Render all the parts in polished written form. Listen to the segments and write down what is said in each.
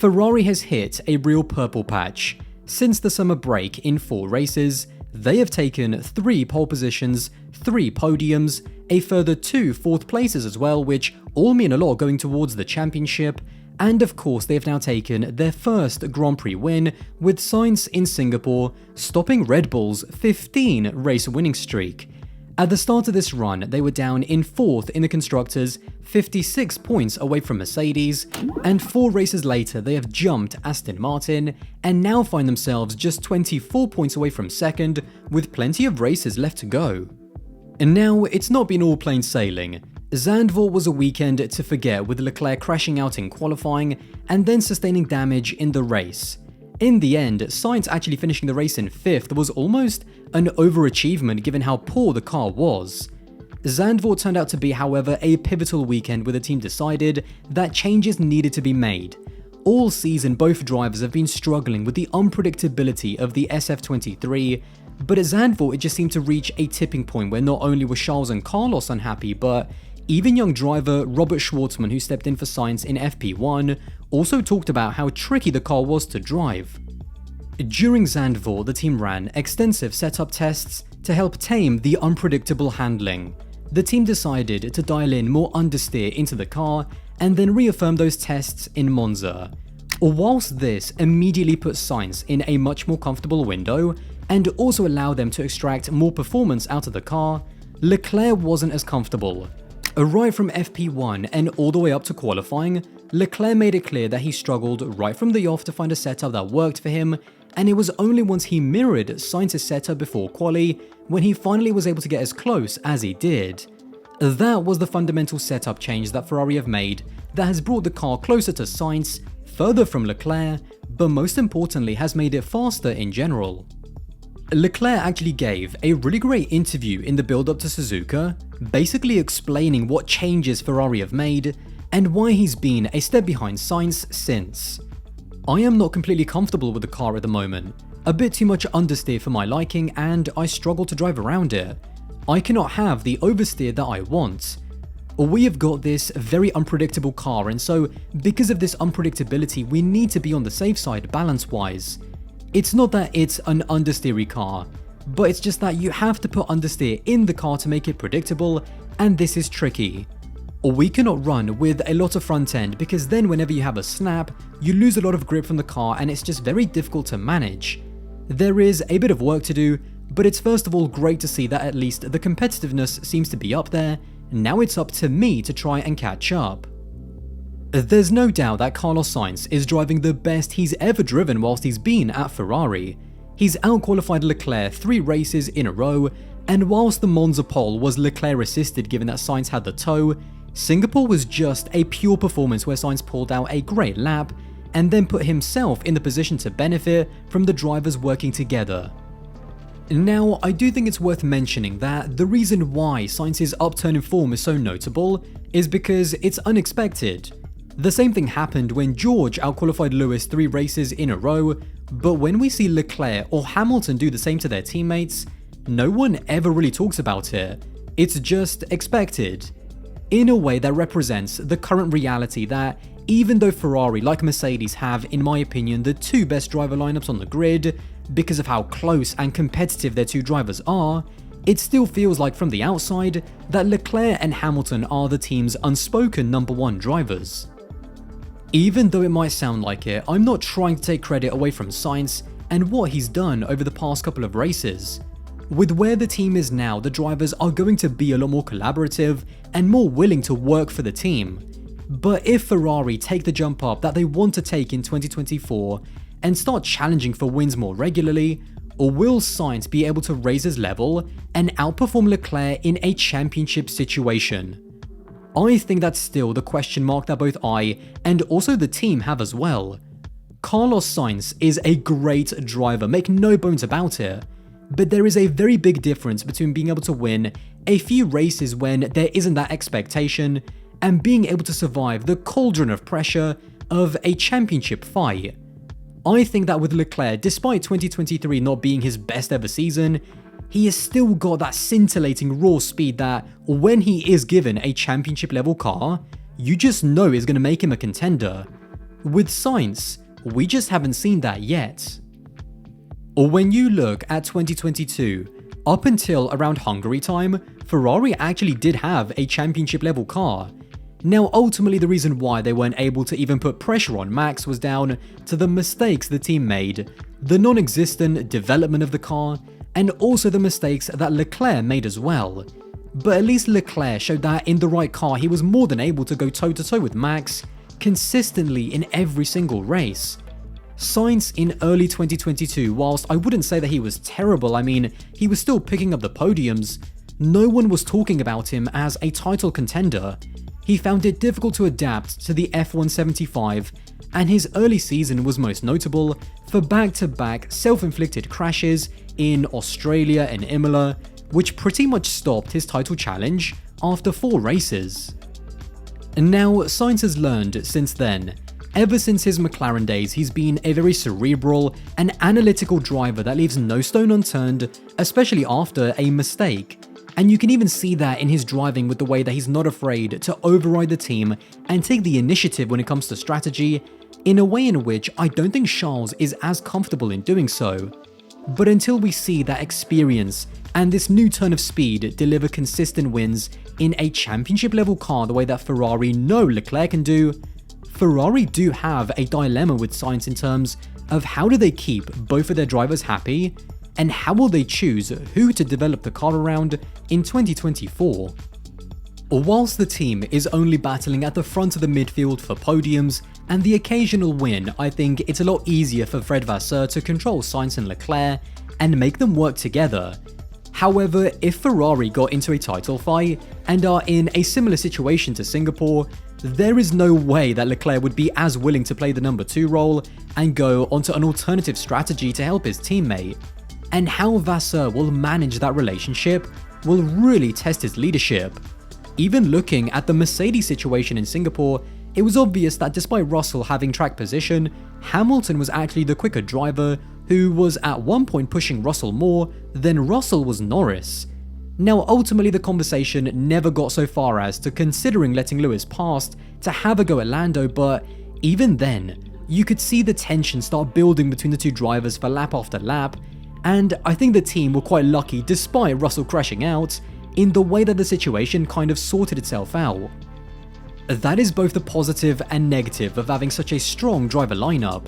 Ferrari has hit a real purple patch. Since the summer break in 4 races, they have taken 3 pole positions, 3 podiums, a further 2 4th places as well, which all mean a lot going towards the championship, and of course they have now taken their first Grand Prix win with Sainz in Singapore, stopping Red Bull's 15 race winning streak. At the start of this run, they were down in 4th in the Constructors, 56 points away from Mercedes, and 4 races later they have jumped Aston Martin, and now find themselves just 24 points away from 2nd, with plenty of races left to go. And now, it's not been all plain sailing. Zandvoort was a weekend to forget, with Leclerc crashing out in qualifying, and then sustaining damage in the race. In the end, Sainz actually finishing the race in 5th was almost an overachievement given how poor the car was. Zandvoort turned out to be, however, a pivotal weekend where the team decided that changes needed to be made. All season, both drivers have been struggling with the unpredictability of the SF-23, but at Zandvoort it just seemed to reach a tipping point where not only were Charles and Carlos unhappy, but even young driver Robert Schwartzman, who stepped in for Sainz in FP1, also talked about how tricky the car was to drive. During Zandvoort, the team ran extensive setup tests to help tame the unpredictable handling. The team decided to dial in more understeer into the car and then reaffirm those tests in Monza. Whilst this immediately put Sainz in a much more comfortable window and also allowed them to extract more performance out of the car, Leclerc wasn't as comfortable. Right from FP1 and all the way up to qualifying, Leclerc made it clear that he struggled right from the off to find a setup that worked for him, and it was only once he mirrored Sainz's setup before quali when he finally was able to get as close as he did. That was the fundamental setup change that Ferrari have made that has brought the car closer to Sainz, further from Leclerc, but most importantly has made it faster in general. Leclerc actually gave a really great interview in the build-up to Suzuka, basically explaining what changes Ferrari have made and why he's been a step behind Sainz since. I am not completely comfortable with the car at the moment, a bit too much understeer for my liking, and I struggle to drive around it. I cannot have the oversteer that I want. We have got this very unpredictable car, and so because of this unpredictability we need to be on the safe side balance-wise. It's not that it's an understeery car, but it's just that you have to put understeer in the car to make it predictable, and this is tricky. We cannot run with a lot of front end because then whenever you have a snap, you lose a lot of grip from the car and it's just very difficult to manage. There is a bit of work to do, but it's first of all great to see that at least the competitiveness seems to be up there. Now it's up to me to try and catch up. There's no doubt that Carlos Sainz is driving the best he's ever driven whilst he's been at Ferrari. He's outqualified Leclerc 3 races in a row, and whilst the Monza pole was Leclerc assisted given that Sainz had the tow, Singapore was just a pure performance where Sainz pulled out a great lap and then put himself in the position to benefit from the drivers working together. Now, I do think it's worth mentioning that the reason why Sainz's upturn in form is so notable is because it's unexpected. The same thing happened when George outqualified Lewis 3 races in a row, but when we see Leclerc or Hamilton do the same to their teammates, no one ever really talks about it. It's just expected. In a way that represents the current reality that even though Ferrari, like Mercedes, have, in my opinion, the 2 best driver lineups on the grid, because of how close and competitive their 2 drivers are, it still feels like from the outside that Leclerc and Hamilton are the team's unspoken number 1 drivers. Even though it might sound like it, I'm not trying to take credit away from Sainz and what he's done over the past couple of races. With where the team is now, the drivers are going to be a lot more collaborative and more willing to work for the team. But if Ferrari take the jump up that they want to take in 2024 and start challenging for wins more regularly, or will Sainz be able to raise his level and outperform Leclerc in a championship situation? I think that's still the question mark that both I and also the team have as well. Carlos Sainz is a great driver, make no bones about it, but there is a very big difference between being able to win a few races when there isn't that expectation and being able to survive the cauldron of pressure of a championship fight. I think that with Leclerc, despite 2023 not being his best ever season, he has still got that scintillating raw speed that, when he is given a championship level car, you just know is going to make him a contender. With Sainz, we just haven't seen that yet. Or when you look at 2022, up until around Hungary time, Ferrari actually did have a championship level car. Now ultimately the reason why they weren't able to even put pressure on Max was down to the mistakes the team made, the non-existent development of the car, and also the mistakes that Leclerc made as well. But at least Leclerc showed that in the right car he was more than able to go toe-to-toe with Max consistently in every single race. Sainz in early 2022, whilst I wouldn't say that he was terrible, I mean, he was still picking up the podiums, no one was talking about him as a title contender. He found it difficult to adapt to the F-175, and his early season was most notable for back-to-back self-inflicted crashes in Australia and Imola, which pretty much stopped his title challenge after 4 races. And now, Sainz has learned since then. Ever since his McLaren days, he's been a very cerebral and analytical driver that leaves no stone unturned, especially after a mistake. And you can even see that in his driving with the way that he's not afraid to override the team and take the initiative when it comes to strategy, in a way in which I don't think Charles is as comfortable in doing so. But until we see that experience and this new turn of speed deliver consistent wins in a championship level car the way that Ferrari know Leclerc can do, Ferrari do have a dilemma with Sainz in terms of how do they keep both of their drivers happy, and how will they choose who to develop the car around in 2024. Whilst the team is only battling at the front of the midfield for podiums and the occasional win, I think it's a lot easier for Fred Vasseur to control Sainz and Leclerc and make them work together. However, if Ferrari got into a title fight and are in a similar situation to Singapore, there is no way that Leclerc would be as willing to play the number 2 role and go onto an alternative strategy to help his teammate. And how Vasseur will manage that relationship will really test his leadership. Even looking at the Mercedes situation in Singapore, it was obvious that despite Russell having track position, Hamilton was actually the quicker driver who was at one point pushing Russell more than Russell was Norris. Now ultimately the conversation never got so far as to considering letting Lewis past to have a go at Lando, but even then, you could see the tension start building between the two drivers for lap after lap, and I think the team were quite lucky despite Russell crashing out in the way that the situation kind of sorted itself out. That is both the positive and negative of having such a strong driver lineup,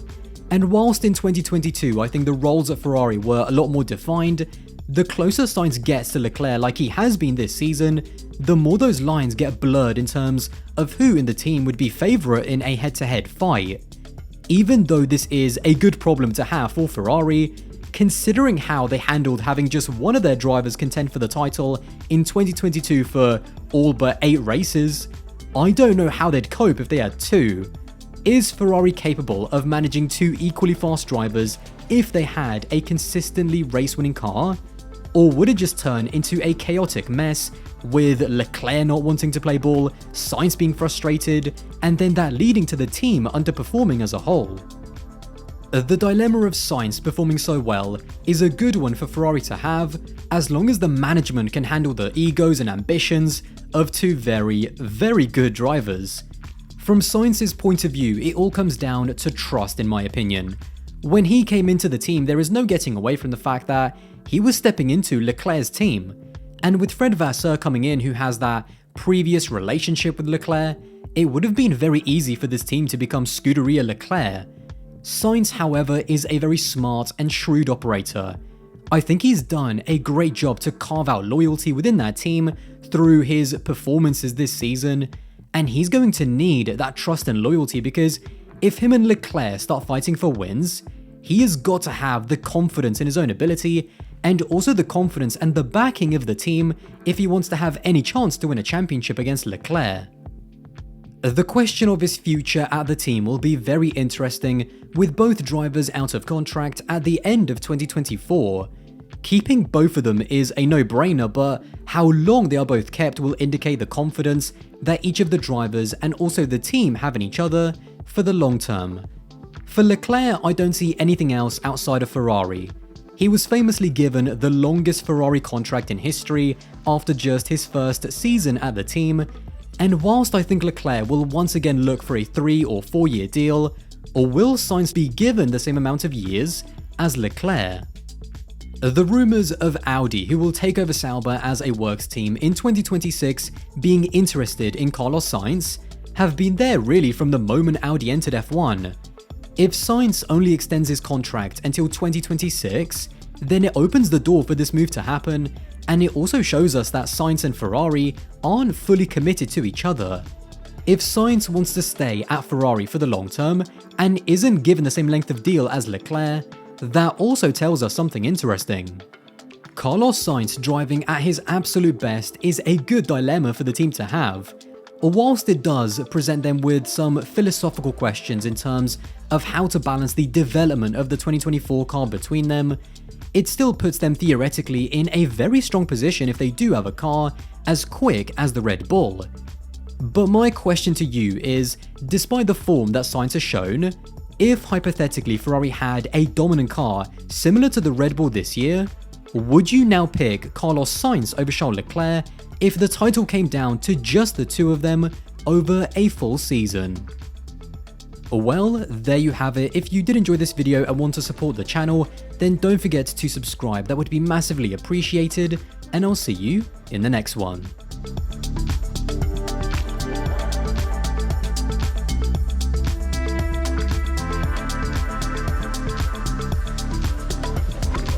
and whilst in 2022 I think the roles at Ferrari were a lot more defined, the closer Sainz gets to Leclerc like he has been this season, the more those lines get blurred in terms of who in the team would be favourite in a head-to-head fight. Even though this is a good problem to have for Ferrari, considering how they handled having just one of their drivers contend for the title in 2022 for all but 8 races, I don't know how they'd cope if they had 2. Is Ferrari capable of managing 2 equally fast drivers if they had a consistently race-winning car? Or would it just turn into a chaotic mess, with Leclerc not wanting to play ball, Sainz being frustrated, and then that leading to the team underperforming as a whole? The dilemma of Sainz performing so well is a good one for Ferrari to have, as long as the management can handle the egos and ambitions of 2 very, very good drivers. From Sainz's point of view, it all comes down to trust in my opinion. When he came into the team, there is no getting away from the fact that he was stepping into Leclerc's team. And with Fred Vasseur coming in, who has that previous relationship with Leclerc, it would have been very easy for this team to become Scuderia Leclerc. Sainz, however, is a very smart and shrewd operator. I think he's done a great job to carve out loyalty within that team through his performances this season, and he's going to need that trust and loyalty because if him and Leclerc start fighting for wins, he has got to have the confidence in his own ability and also the confidence and the backing of the team if he wants to have any chance to win a championship against Leclerc. The question of his future at the team will be very interesting, with both drivers out of contract at the end of 2024. Keeping both of them is a no-brainer, but how long they are both kept will indicate the confidence that each of the drivers and also the team have in each other for the long term. For Leclerc, I don't see anything else outside of Ferrari. He was famously given the longest Ferrari contract in history after just his first season at the team, And whilst I think Leclerc will once again look for a 3 or 4 year deal, or will Sainz be given the same amount of years as Leclerc? The rumours of Audi, who will take over Sauber as a works team in 2026, being interested in Carlos Sainz, have been there really from the moment Audi entered F1. If Sainz only extends his contract until 2026, then it opens the door for this move to happen, and it also shows us that Sainz and Ferrari aren't fully committed to each other. If Sainz wants to stay at Ferrari for the long term and isn't given the same length of deal as Leclerc, that also tells us something interesting. Carlos Sainz driving at his absolute best is a good dilemma for the team to have. Whilst it does present them with some philosophical questions in terms of how to balance the development of the 2024 car between them, it still puts them theoretically in a very strong position if they do have a car as quick as the Red Bull. But my question to you is, despite the form that Sainz has shown, if hypothetically Ferrari had a dominant car similar to the Red Bull this year, would you now pick Carlos Sainz over Charles Leclerc if the title came down to just the two of them over a full season? Well, there you have it. If you did enjoy this video and want to support the channel, then don't forget to subscribe. That would be massively appreciated, and I'll see you in the next one.